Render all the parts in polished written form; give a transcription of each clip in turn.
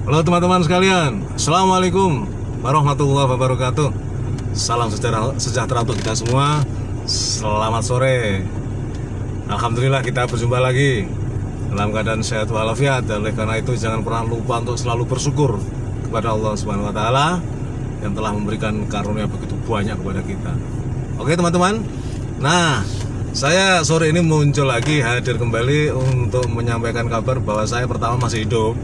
Halo teman-teman sekalian, Assalamualaikum warahmatullahi wabarakatuh. Salam sejahtera untuk kita semua. Selamat sore. Alhamdulillah kita berjumpa lagi dalam keadaan sehat walafiat. Dan oleh karena itu jangan pernah lupa untuk selalu bersyukur kepada Allah Subhanahu wa Ta'ala yang telah memberikan karunia begitu banyak kepada kita. Oke teman-teman. Nah, saya sore ini muncul lagi, hadir kembali untuk menyampaikan kabar bahwa saya pertama masih hidup.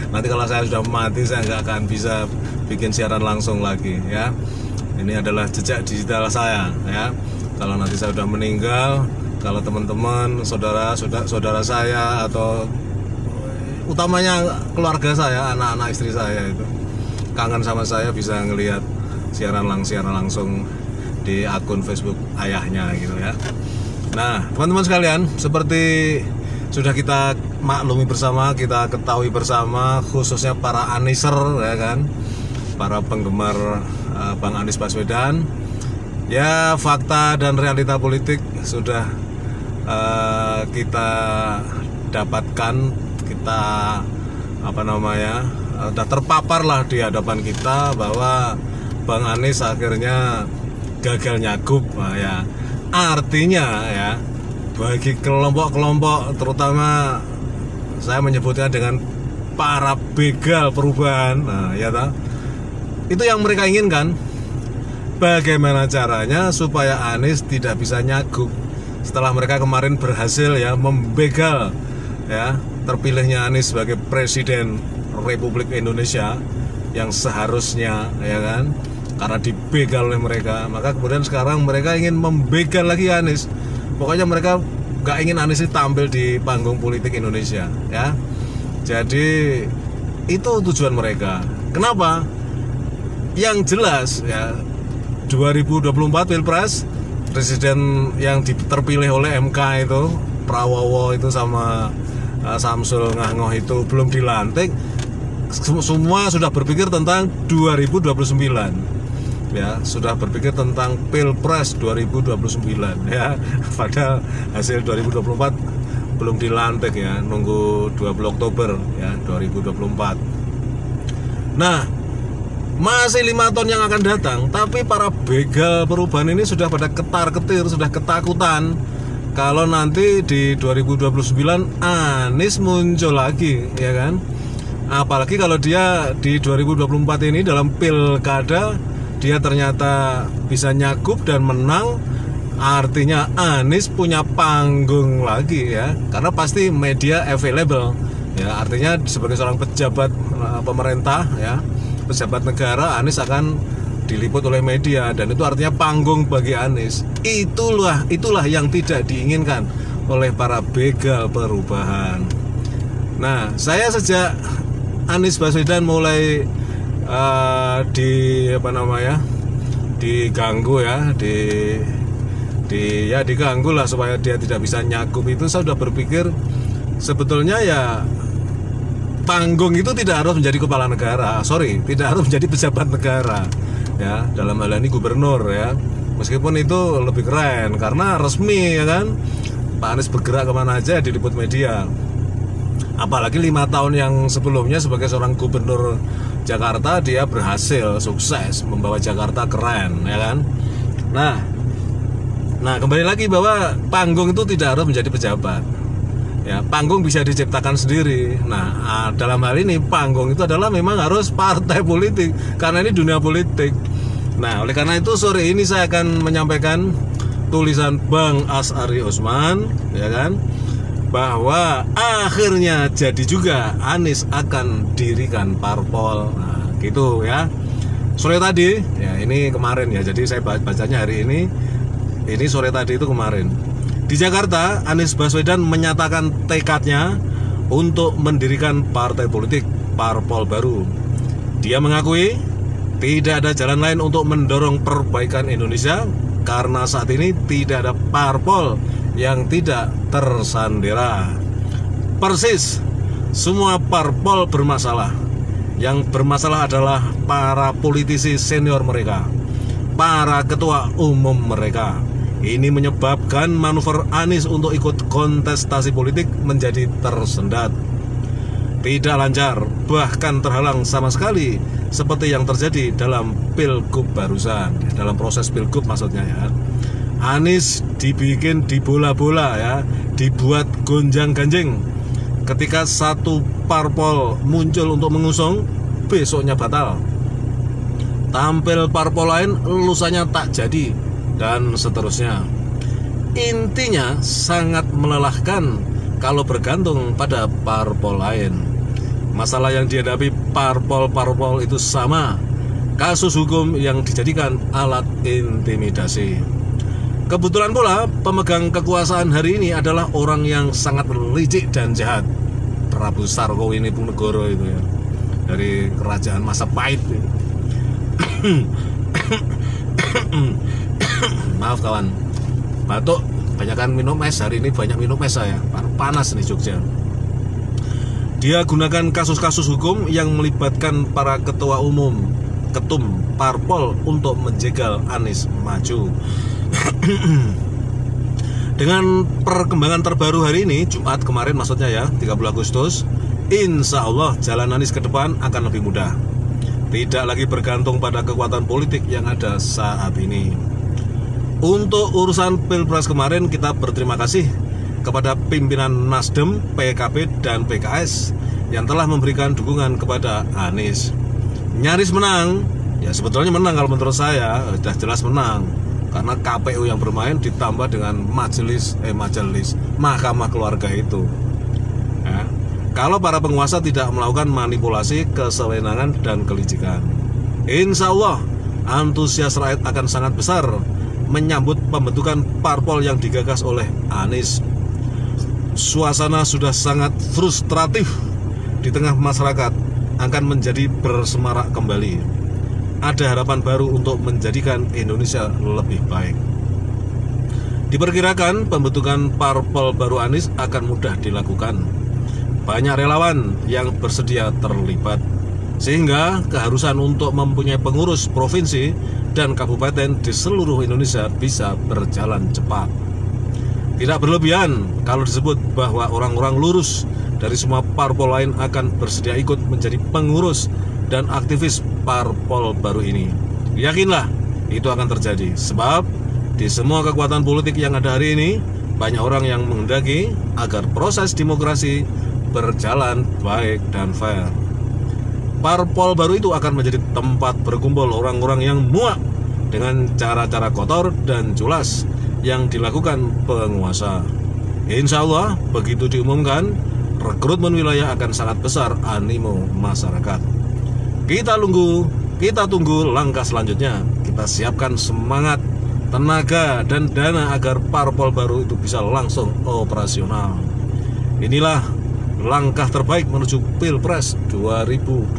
Nanti kalau saya sudah mati, saya nggak akan bisa bikin siaran langsung lagi ya. Ini adalah jejak digital saya ya. Kalau nanti saya sudah meninggal, kalau teman-teman, saudara saya atau utamanya keluarga saya, anak-anak istri saya itu kangen sama saya, bisa ngelihat siaran langsung di akun Facebook ayahnya gitu ya. Nah teman-teman sekalian, seperti sudah kita maklumi bersama, kita ketahui bersama, khususnya para Aniser ya kan, para penggemar Bang Anies Baswedan, ya fakta dan realita politik sudah kita dapatkan, kita sudah terpapar lah di hadapan kita bahwa Bang Anies akhirnya gagal nyagup. Nah, ya artinya ya, bagi kelompok-kelompok, terutama saya menyebutnya dengan para begal perubahan, nah ya tak, itu yang mereka inginkan. Bagaimana caranya supaya Anies tidak bisa nyagup setelah mereka kemarin berhasil ya membegal ya terpilihnya Anies sebagai Presiden Republik Indonesia yang seharusnya ya kan, karena dibegal oleh mereka. Maka kemudian sekarang mereka ingin membegal lagi Anies. Pokoknya mereka gak ingin Anies tampil di panggung politik Indonesia ya. Jadi itu tujuan mereka. Kenapa? Yang jelas ya, 2024 Pilpres, presiden yang terpilih oleh MK itu, Prabowo itu sama Samsul Ngahnoh itu belum dilantik. Semua sudah berpikir tentang 2029 ya, sudah berpikir tentang Pilpres 2029 ya. Padahal hasil 2024 belum dilantik ya, nunggu 20 Oktober ya 2024. Nah, masih 5 tahun yang akan datang, tapi para begal perubahan ini sudah pada ketar-ketir, sudah ketakutan kalau nanti di 2029 Anies muncul lagi ya kan. Apalagi kalau dia di 2024 ini dalam pilkada dia ternyata bisa nyagup dan menang, artinya Anies punya panggung lagi ya, karena pasti media available ya. Artinya sebagai seorang pejabat pemerintah ya, pejabat negara, Anies akan diliput oleh media, dan itu artinya panggung bagi Anies. Itulah yang tidak diinginkan oleh para begal perubahan. Nah, saya sejak Anies Baswedan mulai diganggu ya, diganggu lah supaya dia tidak bisa nyagup, itu saya sudah berpikir sebetulnya ya panggung itu tidak harus menjadi kepala negara, tidak harus menjadi pejabat negara ya, dalam hal ini gubernur ya, meskipun itu lebih keren karena resmi ya kan, Pak Anies bergerak kemana aja diliput media. Apalagi 5 tahun yang sebelumnya sebagai seorang gubernur Jakarta, dia berhasil sukses membawa Jakarta keren ya kan. Nah kembali lagi bahwa panggung itu tidak harus menjadi pejabat ya, panggung bisa diciptakan sendiri. Nah dalam hal ini panggung itu adalah memang harus partai politik, karena ini dunia politik. Nah oleh karena itu sore ini saya akan menyampaikan tulisan Bang Asyari Osman ya kan, bahwa akhirnya jadi juga Anies akan dirikan parpol. Nah, gitu ya. Sore tadi, ya ini kemarin ya. Jadi saya bacanya hari ini sore tadi itu kemarin. Di Jakarta, Anies Baswedan menyatakan tekadnya untuk mendirikan partai politik parpol baru. Dia mengakui tidak ada jalan lain untuk mendorong perbaikan Indonesia karena saat ini tidak ada parpol yang tidak tersandera. Persis, semua parpol bermasalah. Yang bermasalah adalah para politisi senior mereka, para ketua umum mereka. Ini menyebabkan manuver Anies untuk ikut kontestasi politik menjadi tersendat. tidak lancar, bahkan terhalang sama sekali, seperti yang terjadi dalam Pilgub barusan, dalam proses Pilgub maksudnya ya. Anies dibikin dibola-bola ya, dibuat gonjang-ganjing. Ketika satu parpol muncul untuk mengusung, besoknya batal. Tampil parpol lain, lusanya tak jadi, dan seterusnya. Intinya sangat melelahkan kalau bergantung pada parpol lain. Masalah yang dihadapi parpol-parpol itu sama, kasus hukum yang dijadikan alat intimidasi. Kebetulan pula pemegang kekuasaan hari ini adalah orang yang sangat licik dan jahat. Prabu Sarwowidipunegoro itu ya, dari kerajaan Majapahit. Maaf kawan, batuk, banyakan minum es hari ini, banyak minum es saya, panas nih Jogja. Dia gunakan kasus-kasus hukum yang melibatkan para ketua umum, ketum parpol untuk menjegal Anies maju. Dengan perkembangan terbaru hari ini, Jumat kemarin maksudnya ya, 30 Agustus, insya Allah jalan Anies ke depan akan lebih mudah. Tidak lagi bergantung pada kekuatan politik yang ada saat ini. Untuk urusan Pilpres kemarin, kita berterima kasih kepada pimpinan Nasdem, PKB, dan PKS yang telah memberikan dukungan kepada Anies. Nyaris menang, ya sebetulnya menang kalau menurut saya, sudah jelas menang. Karena KPU yang bermain ditambah dengan majelis Mahkamah Keluarga itu ya. Kalau para penguasa tidak melakukan manipulasi, kesewenangan, dan kelicikan, insya Allah antusias rakyat akan sangat besar menyambut pembentukan parpol yang digagas oleh Anies. Suasana sudah sangat frustratif di tengah masyarakat akan menjadi bersemarak kembali. Ada harapan baru untuk menjadikan Indonesia lebih baik. Diperkirakan pembentukan parpol baru Anies akan mudah dilakukan. Banyak relawan yang bersedia terlibat, sehingga keharusan untuk mempunyai pengurus provinsi dan kabupaten di seluruh Indonesia bisa berjalan cepat. Tidak berlebihan kalau disebut bahwa orang-orang lurus dari semua parpol lain akan bersedia ikut menjadi pengurus dan aktivis parpol baru ini. Yakinlah itu akan terjadi, sebab di semua kekuatan politik yang ada hari ini, banyak orang yang menghendaki agar proses demokrasi berjalan baik dan fair. Parpol baru itu akan menjadi tempat berkumpul orang-orang yang muak dengan cara-cara kotor dan culas yang dilakukan penguasa. Insya Allah begitu diumumkan, rekrutmen wilayah akan sangat besar animo masyarakat. Kita tunggu langkah selanjutnya. Kita siapkan semangat, tenaga, dan dana agar parpol baru itu bisa langsung operasional. Inilah langkah terbaik menuju Pilpres 2029.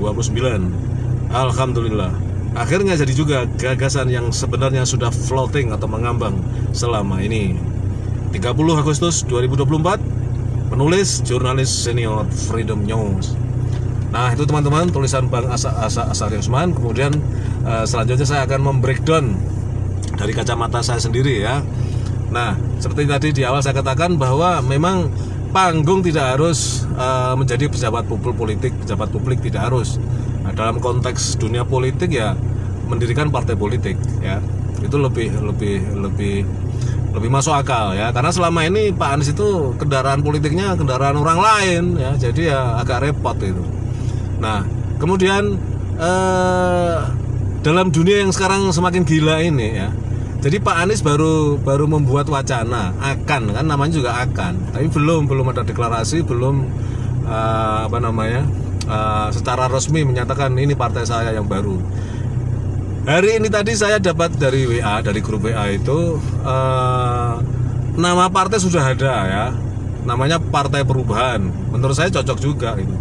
Alhamdulillah, akhirnya jadi juga gagasan yang sebenarnya sudah floating atau mengambang selama ini. 30 Agustus 2024, penulis jurnalis senior Freedom News. Nah itu teman-teman tulisan Bang Asari Usman. Kemudian selanjutnya saya akan membreakdown dari kacamata saya sendiri ya. Nah seperti tadi di awal saya katakan bahwa memang panggung tidak harus menjadi pejabat publik, pejabat publik tidak harus. Nah, dalam konteks dunia politik ya mendirikan partai politik ya, itu lebih masuk akal ya, karena selama ini Pak Anies itu kendaraan politiknya kendaraan orang lain ya, jadi ya agak repot itu. Nah kemudian dalam dunia yang sekarang semakin gila ini ya, jadi Pak Anies baru membuat wacana akan, kan namanya juga akan, tapi belum ada deklarasi, belum secara resmi menyatakan ini partai saya yang baru. Hari ini tadi saya dapat dari WA, dari grup WA itu nama partai sudah ada ya, namanya Partai Perubahan. Menurut saya cocok juga itu.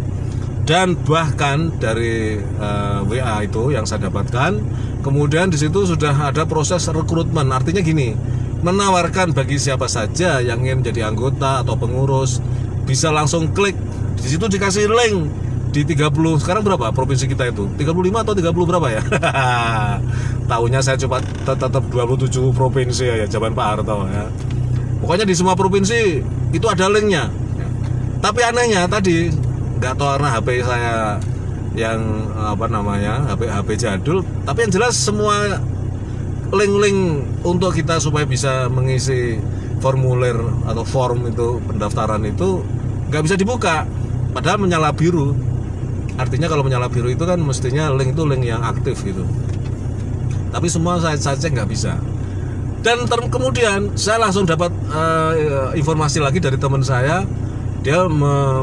Dan bahkan dari WA itu yang saya dapatkan, kemudian di situ sudah ada proses rekrutmen. Artinya gini, menawarkan bagi siapa saja yang ingin menjadi anggota atau pengurus bisa langsung klik. Di situ dikasih link di 30, sekarang berapa provinsi kita itu? 35 atau 30 berapa ya? Tahunya saya coba tetap 27 provinsi ya, zaman Pak Harto ya. Pokoknya di semua provinsi itu ada linknya. Tapi anehnya tadi nggak tahu karena HP saya yang HP jadul, tapi yang jelas semua link-link untuk kita supaya bisa mengisi formulir atau form itu pendaftaran itu nggak bisa dibuka, padahal menyala biru. Artinya kalau menyala biru itu kan mestinya link itu link yang aktif gitu, tapi semua saya cek nggak bisa. Dan kemudian saya langsung dapat informasi lagi dari teman saya, dia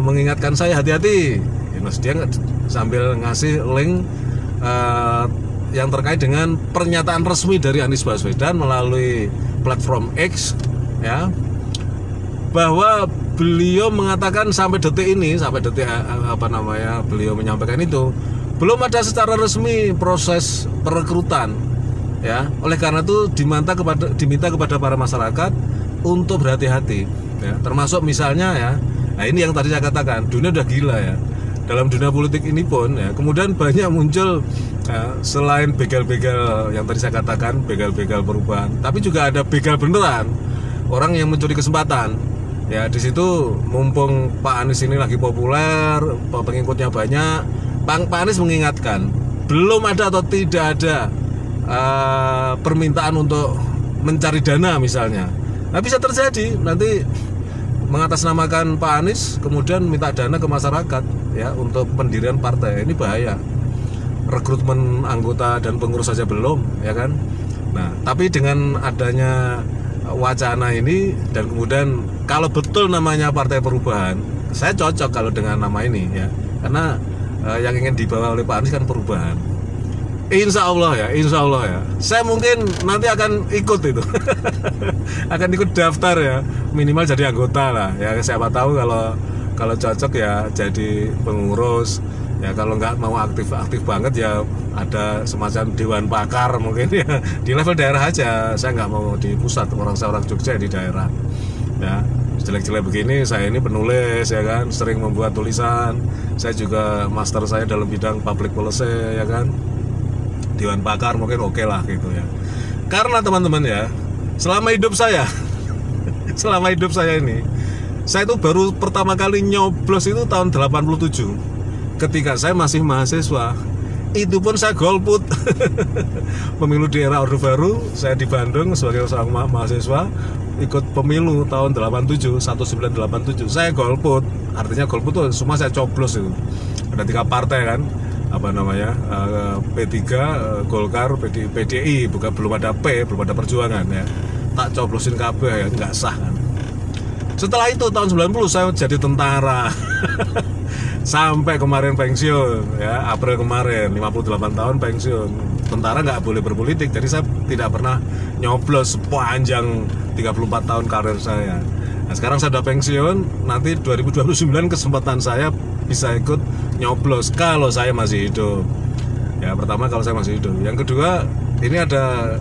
mengingatkan saya hati-hati. Dia sambil ngasih link yang terkait dengan pernyataan resmi dari Anies Baswedan melalui platform X, ya, bahwa beliau mengatakan sampai detik beliau menyampaikan itu belum ada secara resmi proses perekrutan, ya. Oleh karena itu diminta kepada para masyarakat untuk berhati-hati, ya. Termasuk misalnya, ya, nah ini yang tadi saya katakan, dunia udah gila, ya. Dalam dunia politik ini pun, ya, kemudian banyak muncul, ya, selain begal-begal yang tadi saya katakan, begal-begal perubahan, tapi juga ada begal beneran, orang yang mencuri kesempatan. Ya, di situ mumpung Pak Anies ini lagi populer, pengikutnya banyak, Pak Anies mengingatkan, belum ada atau tidak ada permintaan untuk mencari dana misalnya. Nah, bisa terjadi nanti mengatasnamakan Pak Anies kemudian minta dana ke masyarakat, ya, untuk pendirian partai. Ini bahaya. Rekrutmen anggota dan pengurus saja belum, ya kan. Nah, tapi dengan adanya wacana ini dan kemudian kalau betul namanya Partai Perubahan, saya cocok kalau dengan nama ini, ya, karena yang ingin dibawa oleh Pak Anies kan perubahan. Insya Allah, ya. Saya mungkin nanti akan ikut itu, akan ikut daftar, ya, minimal jadi anggota lah, ya. Siapa tahu kalau cocok ya jadi pengurus, ya. Kalau nggak mau aktif banget, ya ada semacam dewan pakar mungkin, ya, di level daerah aja. Saya nggak mau di pusat, saya orang Jogja di daerah, ya. Jelek-jelek begini, saya ini penulis, ya kan, sering membuat tulisan. Saya juga master saya dalam bidang public policy, ya kan. Dewan pakar mungkin oke lah gitu, ya. Karena teman-teman, ya, selama hidup saya ini, saya itu baru pertama kali nyoblos itu tahun 87, ketika saya masih mahasiswa. Itu pun saya golput. Pemilu di era Orde Baru, saya di Bandung sebagai seorang mahasiswa ikut pemilu tahun 1987, saya golput. Artinya golput itu semua saya coblos itu. Ada 3 partai kan, P3, Golkar, PDI, belum ada belum ada Perjuangan, ya. Tak coblosin kabeh, ya, nggak sah kan. Setelah itu tahun 90 saya jadi tentara. Sampai kemarin pensiun, ya, April kemarin, 58 tahun pensiun. Tentara nggak boleh berpolitik, jadi saya tidak pernah nyoblos sepanjang 34 tahun karir saya. Nah, sekarang saya sudah pensiun, nanti 2029 kesempatan saya bisa ikut nyoblos kalau saya masih hidup. Ya, pertama kalau saya masih hidup. Yang kedua, ini ada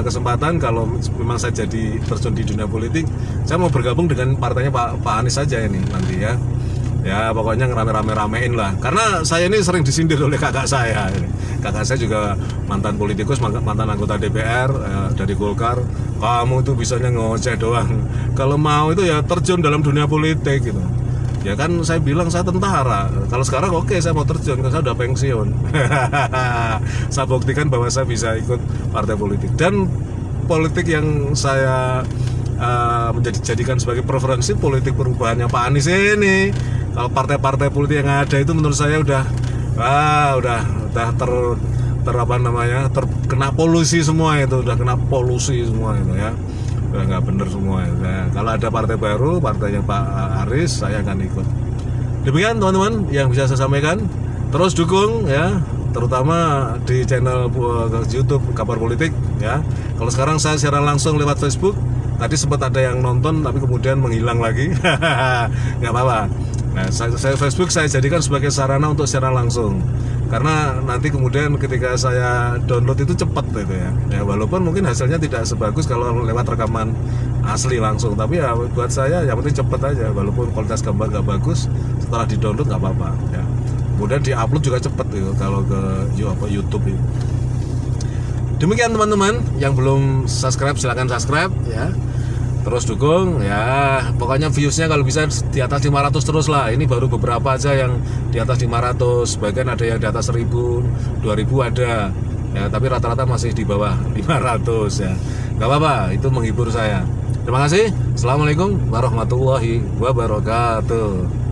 kesempatan kalau memang saya jadi terjun di dunia politik, saya mau bergabung dengan partainya Pak Anies saja ini nanti, ya. Ya, pokoknya ngerame-ramein lah. Karena saya ini sering disindir oleh kakak saya. Kakak saya juga mantan politikus, mantan anggota DPR dari Golkar. Kamu itu bisanya ngoceh doang. Kalau mau itu ya terjun dalam dunia politik gitu. Ya kan saya bilang saya tentara. Kalau sekarang oke, saya mau terjun karena saya udah pensiun. Saya buktikan bahwa saya bisa ikut partai politik. Dan politik yang saya menjadikan sebagai preferensi politik perubahannya Pak Anies ini. Kalau partai-partai politik yang ada itu menurut saya udah terkena polusi semua itu, udah kena polusi semua itu, ya. Udah nggak bener semua itu, ya. Kalau ada partai baru, partainya Pak Anies, saya akan ikut. Demikian teman-teman yang bisa saya sampaikan. Terus dukung, ya, terutama di channel YouTube Kabar Politik, ya. Kalau sekarang saya siaran langsung lewat Facebook. Tadi sempat ada yang nonton tapi kemudian menghilang lagi. Nggak apa-apa. Nah, Facebook saya jadikan sebagai sarana untuk siaran langsung. Karena nanti kemudian ketika saya download itu cepat gitu, ya. Ya, walaupun mungkin hasilnya tidak sebagus kalau lewat rekaman asli langsung, tapi ya buat saya yang penting cepat aja. Walaupun kualitas gambar nggak bagus, setelah di download nggak apa-apa, ya. Kemudian di-upload juga cepat gitu kalau ke YouTube itu. Demikian teman-teman, yang belum subscribe silahkan subscribe, ya. terus dukung ya. Pokoknya viewsnya kalau bisa di atas 500 terus lah. Ini baru beberapa aja yang di atas 500, sebagian ada yang di atas 1000, 2000 ada ya, tapi rata-rata masih di bawah 500 ya. Gak apa-apa, itu menghibur saya. Terima kasih. Assalamualaikum warahmatullahi wabarakatuh.